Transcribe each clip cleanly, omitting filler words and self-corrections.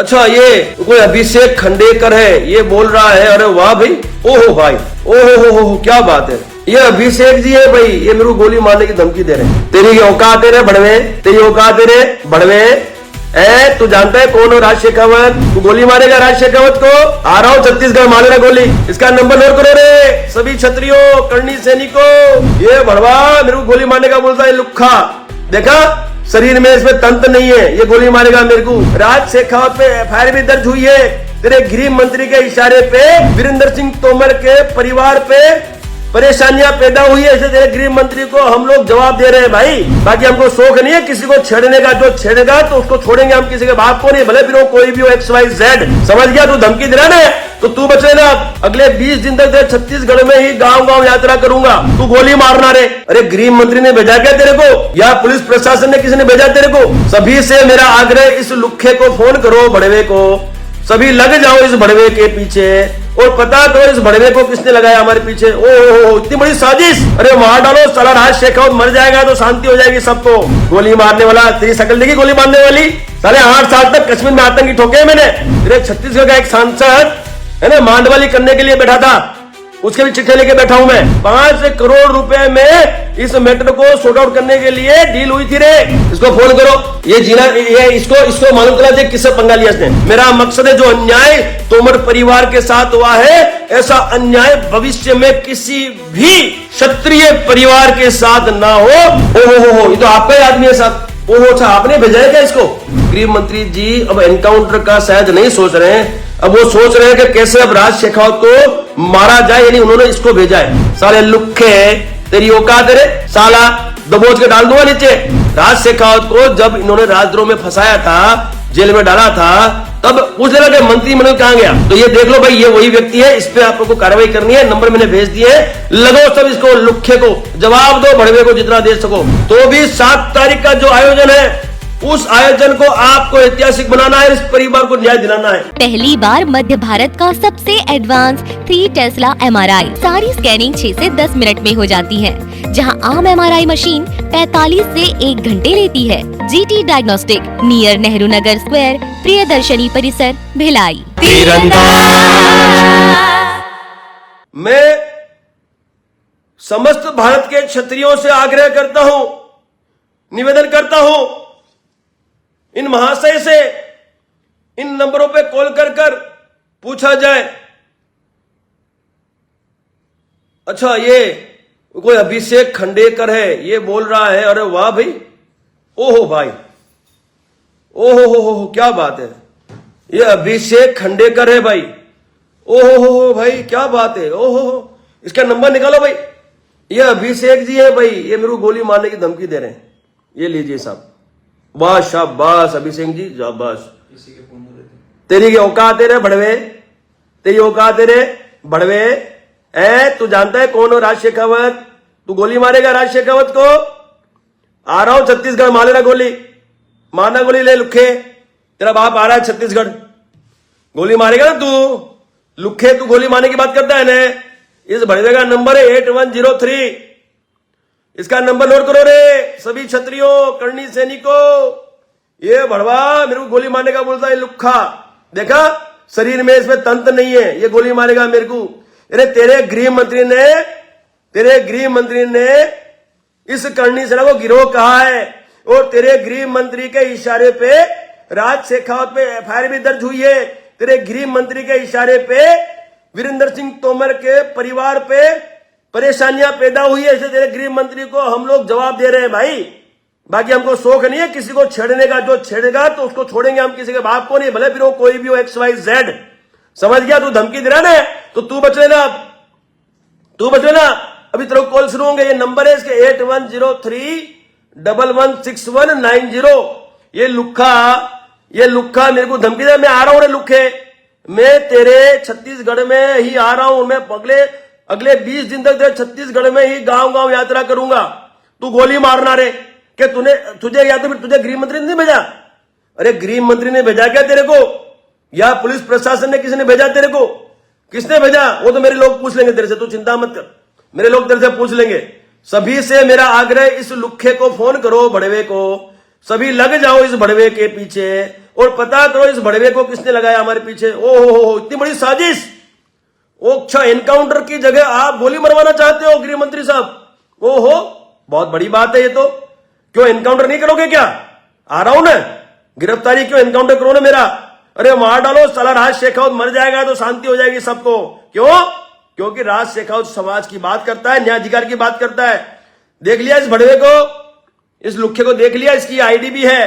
अच्छा ये कोई अभिषेक खंडेकर है, ये बोल रहा है। अरे वाह भाई, ओहो भाई, ओहो क्या बात है। ये अभिषेक जी है भाई, ये मेरे को गोली मारने की धमकी दे रहे हैं। तेरी औकात है रे बड़वे, तेरी औकात है रे बड़वे। तू जानता है कौन हो राज शेखावत? तू गोली मारेगा राज शेखावत को? आ रहा हूँ छत्तीसगढ़, मारेगा गोली। इसका नंबर नोट करो रे सभी क्षत्रियो करनी सैनिकों। ये बड़वा मेरे को गोली मारने का बोलता है, लुक्खा। देखा शरीर में इसमें तंत्र नहीं है, ये गोली मारेगा मेरे को। राज शेखावत पे एफआईआर भी दर्ज हुई है। तेरे गृह मंत्री के इशारे पे वीरेंद्र सिंह तोमर के परिवार पे परेशानियां पैदा हुई है, ऐसे तेरे गृह मंत्री को हम लोग जवाब दे रहे हैं भाई। बाकी हमको शौक नहीं है किसी को छेड़ने का, जो छेड़ेगा तो उसको छोड़ेंगे हम, किसी के बाप को नहीं, भले फिर वो कोई भी हो, XYZ। समझ गया? तू धमकी दे रहा है तो तू बच लेना। अगले 20 दिन तक तेरे छत्तीसगढ़ में ही गांव गांव यात्रा करूंगा, तू गोली मारना रे। अरे गृह मंत्री ने भेजा क्या तेरे को, या पुलिस प्रशासन ने किसी ने भेजा तेरे को? सभी से मेरा आग्रह, इस लुक्खे को फोन करो, बड़वे को। सभी लग जाओ इस बड़वे के पीछे, और पता करो इस बड़वे को किसने लगाया हमारे पीछे। ओहो इतनी बड़ी साजिश। अरे मार डालो साला, राज शेखावत मर जाएगा तो शांति हो जाएगी सबको। गोली मारने वाला, तेरी शकल देखी गोली मारने वाली? साले 8 साल तक कश्मीर में आतंकी ठोके मैंने। तेरे छत्तीसगढ़ का एक सांसद है ना, मांडवाली करने के लिए बैठा था, उसके भी चिट्ठे लेके बैठा हूं मैं। 5 करोड़ रुपए में इस मैटर को सॉर्ट आउट करने के लिए डील हुई थी रे। इसको फोन करो, ये जीना, ये इसको मालूम चला दे किससे पंगा लिया इसने। मेरा मकसद है जो अन्याय तोमर परिवार के साथ हुआ है, ऐसा अन्याय भविष्य में किसी भी क्षत्रिय परिवार के साथ ना हो। ओहो ये तो आपका ही आदमी है साहब। ओहो अच्छा, आपने भेजा है क्या इसको? गृह मंत्री जी अब एनकाउंटर का शायद नहीं सोच रहे हैं, अब वो सोच रहे हैं कि कैसे अब राज शेखावत को मारा जाए, यानी उन्होंने इसको भेजा है। साले लुक्खे, तेरी औकात है रे साला, दबोच के डाल दूंगा नीचे। राज शेखावत को जब इन्होंने राजद्रोह में फंसाया था, जेल में डाला था, तब पूछ लेना कि मंत्रिमंडल कहां गया। तो ये देख लो भाई, ये वही व्यक्ति है, इस पे आप लोगों को कार्रवाई करनी है। नंबर मैंने भेज दिए, लगो सब इसको, लुक्खे को जवाब दो, बड़वे को जितना दे सको। तो भी 7 तारीख का जो आयोजन है, उस आयोजन को आपको ऐतिहासिक बनाना है, इस परिवार को न्याय दिलाना है। पहली बार मध्य भारत का सबसे एडवांस 3 टेस्ला MRI, सारी स्कैनिंग 6 से 10 मिनट में हो जाती है, जहां आम MRI मशीन 45 से 1 घंटे लेती है। GT diagnostic, near Nehru Nagar square, Priyadarshini परिसर, भिलाई। मैं समस्त भारत के क्षत्रियों से आग्रह करता हूं, निवेदन करता हूं, इन महाशय से इन नंबरों पे कॉल कर पूछा जाए। अच्छा ये कोई अभिषेक खंडेकर है, ये बोल रहा है। अरे वाह भाई, ओहो भाई, ओहो क्या बात है। ये अभिषेक खंडेकर है भाई। ओहो भाई क्या बात है। ओहो इसका नंबर निकालो भाई। ये अभिषेक जी है भाई, ये मेरे को गोली मारने की धमकी दे रहे हैं। ये लीजिए साहब, वाह शाबाश अभिषेक जी, शाबाश। तेरी औकात है रे बड़वे, तेरी औकात है रे बड़वे। तू जानता है कौन हो राज शेखावत? तू गोली मारेगा राज शेखावत को? आ रहा हूं छत्तीसगढ़, मारेगा गोली। मारना गोली, ले लुखे, तेरा बाप आ रहा है छत्तीसगढ़, गोली मारेगा ना तू। लुखे तू गोली मारने की बात करता है ना। इस बड़वे का नंबर है 8103, इसका नंबर नोट करो रे सभी क्षत्रियो करनी सैनिकों। ये बड़वा मेरे को गोली मारने का बोलता है, लुक्खा। देखा शरीर में इसमें तंत्र नहीं है, ये गोली मारेगा मेरे को। अरे तेरे गृह मंत्री ने इस करनी सेना को गिरोह कहा है, और तेरे गृह मंत्री के इशारे पे राज शेखावत पे एफआईआर भी दर्ज हुई है। तेरे गृह मंत्री के इशारे पे वीरेंद्र सिंह तोमर के परिवार पे परेशानियां पैदा हुई है, ऐसे तेरे गृह मंत्री को हम लोग जवाब दे रहे हैं भाई। बाकी हमको शौक नहीं है किसी को छेड़ने का, जो छेड़ेगा तो उसको छोड़ेंगे हम, किसी के बाप को नहीं, भले फिर वो कोई भी हो, XYZ। समझ गया? तू धमकी दे रहा है तो तू बच लेना, तू बच लेना। अभी तेरे कॉल शुरू होंगे। ये नंबर है इसके 8103116190। ये लुक्खा मेरे को धमकी दे। मैं आ रहा हूं रे लुक्खे, मैं तेरे छत्तीसगढ़ में ही आ रहा हूं। मैं अगले 20 दिन तक तेरे छत्तीसगढ़ में ही गांव गांव यात्रा करूंगा, तू गोली मारना रे। कि तुझे या तो फिर तुझे गृह मंत्री ने नहीं भेजा? अरे गृह मंत्री ने भेजा क्या तेरे को, या पुलिस प्रशासन ने किसी ने भेजा तेरे को? किसने भेजा वो तो मेरे लोग पूछ लेंगे तेरे से, तू चिंता मत कर, मेरे लोग तेरे से पूछ लेंगे। सभी से मेरा आग्रह, इस लुक्खे को फोन करो, बड़वे को। सभी लग जाओ इस बड़वे के पीछे, और पता करो इस भड़वे को किसने लगाया हमारे पीछे। ओहो, इतनी बड़ी साजिश। अच्छा, एनकाउंटर की जगह आप गोली मरवाना चाहते हो गृह मंत्री साहब। ओहो, बहुत बड़ी बात है ये तो। क्यों एनकाउंटर नहीं करोगे क्या? आ रहा हूं ना, गिरफ्तारी क्यों, एनकाउंटर करो ना मेरा। अरे मार डालो साला, राज शेखावत मर जाएगा तो शांति हो जाएगी सबको। क्यों? क्योंकि राज शेखावत समाज की बात करता है, न्याय अधिकार की बात करता है। देख लिया इस भड़वे को, इस लुखे को देख लिया, इसकी आईडी भी है।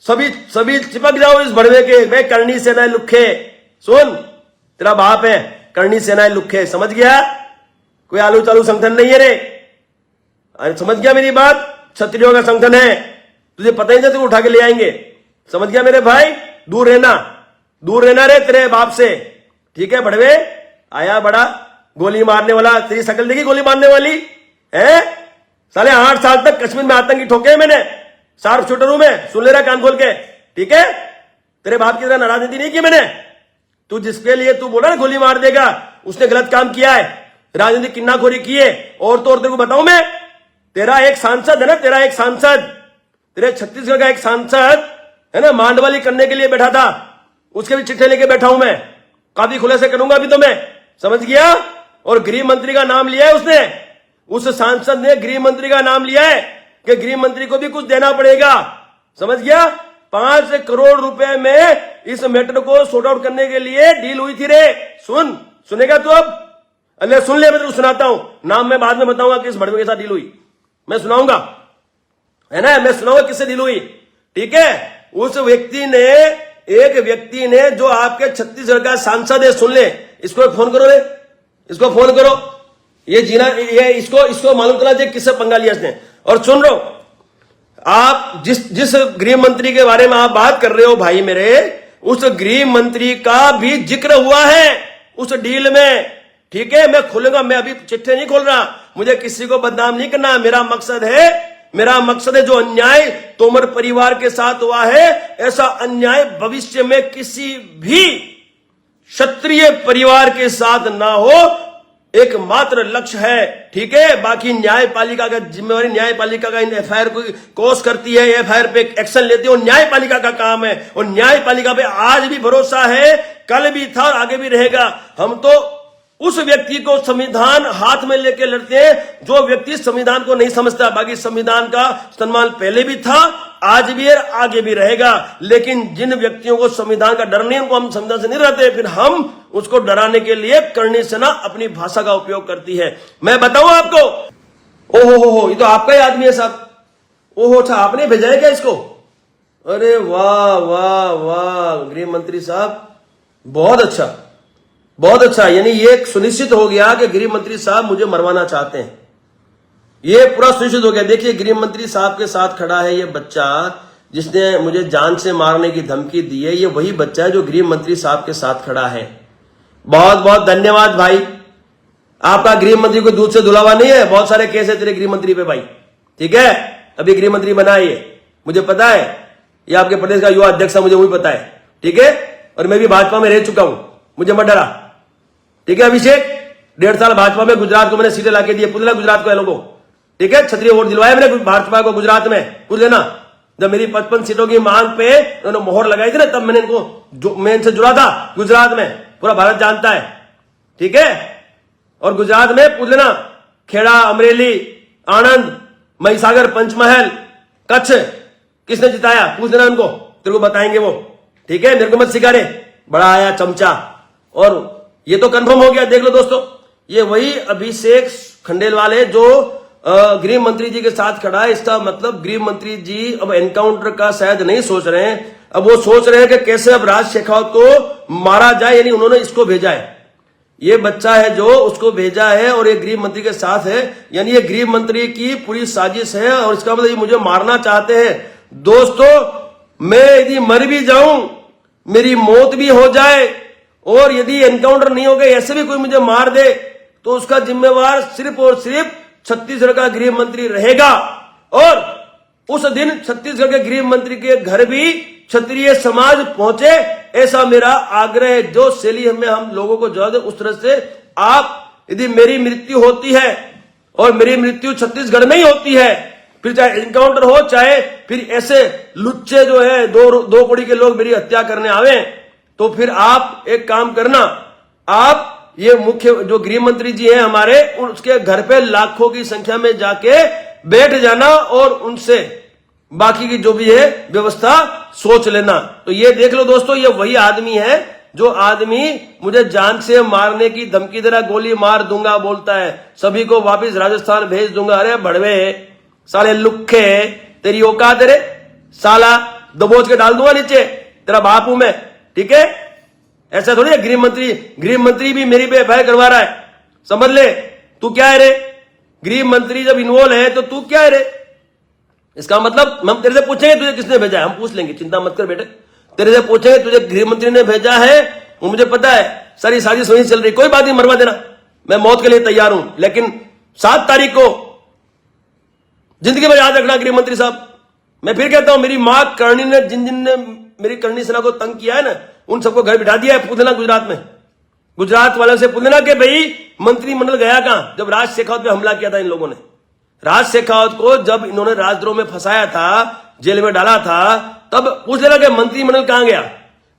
सभी चिपक जाओ इस भड़वे के। मैं करणी सेना लुखे, सुन तेरा बाप है करणी सेना लुखे, समझ गया? कोई आलू चालू संगठन नहीं है रे। अरे समझ गया मेरी बात? क्षत्रियों का संगठन है, तुझे पता ही नहीं तो उठा के ले आएंगे। समझ गया मेरे भाई? दूर रहना रे तेरे बाप से, ठीक है? भड़वे आया बड़ा गोली मारने वाला, तेरी शकल देखी गोली मारने वाली है? साले 8 साल तक कश्मीर में आतंकी ठोके मैंने, शार्प शूटर हूं मैं, सुन ले रहा कान खोल के, ठीक है? तेरे बाप की तरह राजनीति नहीं की मैंने। तू जिसके लिए तू बोला ना गोली मार देगा, उसने गलत काम किया है, राजनीतिक किन्नाखोरी की है। और तो और तेरे को बताऊं मैं, तेरा एक सांसद है ना, तेरे छत्तीसगढ़ का एक सांसद है ना, मांडवाली करने के लिए बैठा था, उसके भी चिट्ठे लेके बैठा हूं मैं, काफी खुलासे करूंगा अभी तो मैं, समझ गया? और गृह मंत्री का नाम लिया है उसने, उस सांसद ने गृह मंत्री का नाम लिया है कि गृह मंत्री को भी कुछ देना पड़ेगा, समझ गया? 5 करोड़ रुपए में इस मैटर को सॉर्ट आउट करने के लिए डील हुई थी रे। सुनेगा तू अब? अरे सुन ले, मैं तेरे को सुनाता हूं, नाम मैं बाद में बताऊंगा किस भड़वे के साथ डील हुई, मैं सुनाऊंगा, है ना? मैं सुनाऊंगा किससे डील हुई, ठीक है? उस एक व्यक्ति ने जो आपके छत्तीसगढ़ का सांसद है, सुन ले, इसको फोन करो रे, इसको फोन करो, इसको मालूम चला जाए किससे पंगा लिया इसने। और सुन लो, आप जिस गृह मंत्री के बारे में आप बात कर रहे हो भाई मेरे, उस गृह मंत्री का भी जिक्र हुआ है उस डील में, ठीक है? मैं खोलूंगा, मैं अभी चिट्ठे नहीं खोल रहा, मुझे किसी को बदनाम नहीं करना। मेरा मकसद है जो अन्याय तोमर परिवार के साथ हुआ है, ऐसा अन्याय भविष्य में किसी भी क्षत्रिय परिवार के साथ ना हो, एकमात्र लक्ष्य है, ठीक है? बाकी न्यायपालिका का जिम्मेवारी, न्यायपालिका का इन एफआईआर को कोस करती है, एफआईआर पे एक्शन लेती है, वो न्यायपालिका का काम है। और न्यायपालिका पे आज भी भरोसा है, कल भी था और आगे भी रहेगा। हम तो उस व्यक्ति को संविधान हाथ में लेके लड़ते हैं जो व्यक्ति संविधान को नहीं समझता। बाकी संविधान का सम्मान पहले भी था, आज भी है, आगे भी रहेगा। लेकिन जिन व्यक्तियों को संविधान का डर नहीं, उनको हम संविधान से नहीं रहते, फिर हम उसको डराने के लिए करणी सेना अपनी भाषा का उपयोग करती है। मैं बताऊं आपको, ओहो, ये तो आपका ही आदमी है साहब। ओहो, अच्छा आपने भेजा है क्या इसको? अरे वाह वाह वाह, गृह मंत्री साहब, बहुत अच्छा। यानी ये सुनिश्चित हो गया कि गृह मंत्री साहब मुझे मरवाना चाहते हैं, ये पूरा सुनिश्चित हो गया। देखिए, गृह मंत्री साहब के साथ खड़ा है ये बच्चा जिसने मुझे जान से मारने की धमकी दी है, ये वही बच्चा है जो गृह मंत्री साहब के साथ खड़ा है। बहुत बहुत धन्यवाद भाई, आपका गृह मंत्री कोई दूध से धुलावा नहीं है, बहुत सारे केस है तेरे गृह मंत्री पे भाई, ठीक है? अभी गृह मंत्री बना है ये, मुझे पता है, ये आपके प्रदेश का युवा अध्यक्ष है, मुझे वही पता है, ठीक है? और मैं भी भाजपा में रह चुका हूं, मुझे मत डरा, ठीक है? अभिषेक 1.5 साल भाजपा में, गुजरात को मैंने सीटें लाके दी, पूछ लेना गुजरात को, लोगों, ठीक है? क्षत्रिय वोट दिलवाया मैंने भाजपा को गुजरात में, पूछ लेना। जब मेरी 55 सीटों की मांग पे उन्होंने मोहर लगाई थी ना, तब मैंने मैं इनसे जुड़ा था गुजरात में, पूरा भारत जानता है, ठीक है? और गुजरात में पूछ लेना, खेड़ा, अमरेली, आणंद, महिसागर, पंचमहल, कच्छ किसने जिताया, पूछ लेना उनको, तेरे को बताएंगे वो, ठीक है? मेरे को मत सिखा रे, बड़ा आया चमचा। और ये तो कंफर्म हो गया, देख लो दोस्तों, ये वही अभिषेक खंडेलवाल है जो गृह मंत्री जी के साथ खड़ा है। इसका मतलब गृह मंत्री जी अब एनकाउंटर का शायद नहीं सोच रहे हैं, अब वो सोच रहे हैं कि कैसे अब राज शेखावत को मारा जाए, यानी उन्होंने इसको भेजा है, ये बच्चा है जो उसको भेजा है और ये गृह मंत्री के साथ है, यानी ये गृह मंत्री की पूरी साजिश है और इसका मतलब ये मुझे मारना चाहते हैं। दोस्तों, मैं यदि मर भी जाऊं, मेरी मौत भी हो जाए और यदि एनकाउंटर नहीं हो गए, ऐसे भी कोई मुझे मार दे, तो उसका जिम्मेवार सिर्फ और सिर्फ छत्तीसगढ़ का गृह मंत्री रहेगा। और उस दिन छत्तीसगढ़ के गृह मंत्री के घर भी क्षत्रिय समाज पहुंचे, ऐसा मेरा आग्रह है। जो शैली में हम लोगों को जवाब दे, उस तरह से आप, यदि मेरी मृत्यु होती है और मेरी मृत्यु छत्तीसगढ़ में ही होती है, फिर चाहे इनकाउंटर हो, चाहे फिर ऐसे लुच्चे जो है दो कौड़ी के लोग मेरी हत्या करने आवे, तो फिर आप एक काम करना, आप ये मुख्य जो गृह मंत्री जी हैं हमारे, उसके घर पे लाखों की संख्या में जाके बैठ जाना और उनसे बाकी की जो भी है व्यवस्था सोच लेना। तो ये देख लो दोस्तों, ये वही आदमी है जो आदमी मुझे जान से मारने की धमकी दे रहा, गोली मार दूंगा बोलता है, सभी को वापस राजस्थान भेज दूंगा। अरे भड़वे साले लुक्खे, तेरी औकात रे साला, दबोच के डाल दूंगा नीचे, तेरा बाप हूं मैं, ठीक है। ऐसा थोड़ी है, गृह मंत्री भी मेरी पे एफआईआर करवा रहा है, समझ ले। तू क्या है रे, गृह मंत्री जब इन्वॉल्व है तो तू क्या है रे? इसका मतलब हम तेरे से पूछेंगे तुझे किसने भेजा है, हम पूछ लेंगे, चिंता मत कर बेटे, तेरे से पूछेंगे तुझे गृह मंत्री ने भेजा है, वो मुझे पता है, सारी साजिश वहीं चल रही, कोई बात नहीं, मरवा देना, मैं मौत के लिए तैयार हूं, लेकिन 7 तारीख को जिंदगी में याद रखना गृह मंत्री साहब। मैं फिर कहता हूं, मेरी मां करणी ने जिन ने मेरी करणी सेना को तंग किया है ना, उन सबको घर बिठा दिया है। पूछ लेना गुजरात में, गुजरात वालों से पूछ लेना कि भाई मंत्रिमंडल गया कहां, जब राज शेखावत पे हमला किया था इन लोगों ने। राज शेखावत को जब इन्होंने राजद्रोह में फंसाया था, जेल में डाला था, तब पूछ लेना कि मंत्रिमंडल कहां गया।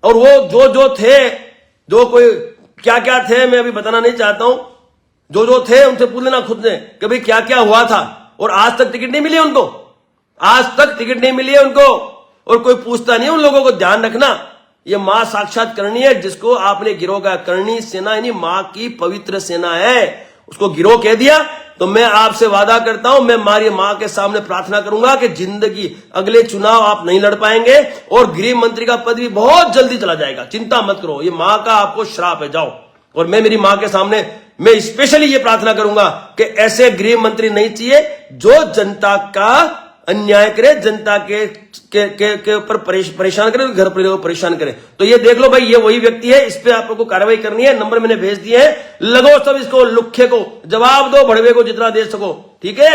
और वो जो थे, जो कोई क्या क्या थे, मैं अभी बताना नहीं चाहता हूं, जो थे उनसे पूछ लेना खुद ने कि भाई क्या क्या हुआ था। और आज तक टिकट नहीं मिली उनको, आज तक टिकट नहीं मिली है उनको, और कोई पूछता नहीं उन लोगों को। ध्यान रखना, ये मां साक्षात करणी है जिसको आपने गिरोह का, करणी सेना यानी मां की पवित्र सेना है, उसको गिरोह कह दिया। तो मैं आपसे वादा करता हूं, मैं मारी मां के सामने प्रार्थना करूंगा कि जिंदगी अगले चुनाव आप नहीं लड़ पाएंगे, और गृह मंत्री का पद भी बहुत जल्दी चला जाएगा, चिंता मत करो, ये मां का आपको श्राप है, जाओ। और मैं मेरी मां के सामने मैं स्पेशली ये प्रार्थना करूंगा कि ऐसे गृह मंत्री नहीं चाहिए जो जनता का अन्याय करे, जनता के ऊपर परेशान करे, घर परिवार को परेशान करे। तो ये देख लो भाई, ये वही व्यक्ति है, इस पे आप लोगों को कार्रवाई करनी है। नंबर मैंने भेज दिए हैं, लगो सब इसको, लुखे को जवाब दो, भड़वे को जितना दे सको, ठीक है।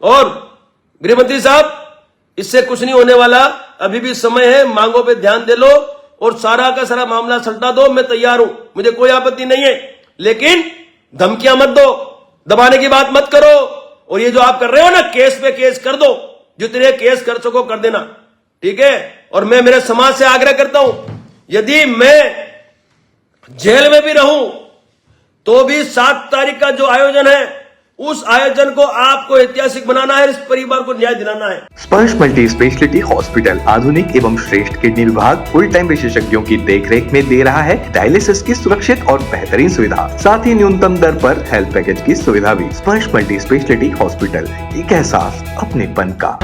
और गृह मंत्री साहब, इससे कुछ नहीं होने वाला, अभी भी समय है, मांगों पे ध्यान दे लो और सारा का सारा मामला सल्टा दो, मैं तैयार हूं, मुझे कोई आपत्ति नहीं है, लेकिन धमकियां मत दो, दबाने की बात मत करो। और ये जो आप कर रहे हो ना, केस पे केस कर दो, जितने केस कर सको कर देना, ठीक है। और मैं मेरे समाज से आग्रह करता हूं, यदि मैं जेल में भी रहूं तो भी 7 तारीख का जो आयोजन है, उस आयोजन को आपको ऐतिहासिक बनाना है, इस परिवार को न्याय दिलाना है। स्पर्श मल्टी स्पेशलिटी हॉस्पिटल आधुनिक एवं श्रेष्ठ किडनी विभाग फुल टाइम विशेषज्ञों की देखरेख में दे रहा है डायलिसिस की सुरक्षित और बेहतरीन सुविधा, साथ ही न्यूनतम दर पर हेल्थ पैकेज की सुविधा भी। स्पर्श मल्टी स्पेशलिटी हॉस्पिटल, एक एहसास अपनेपन का।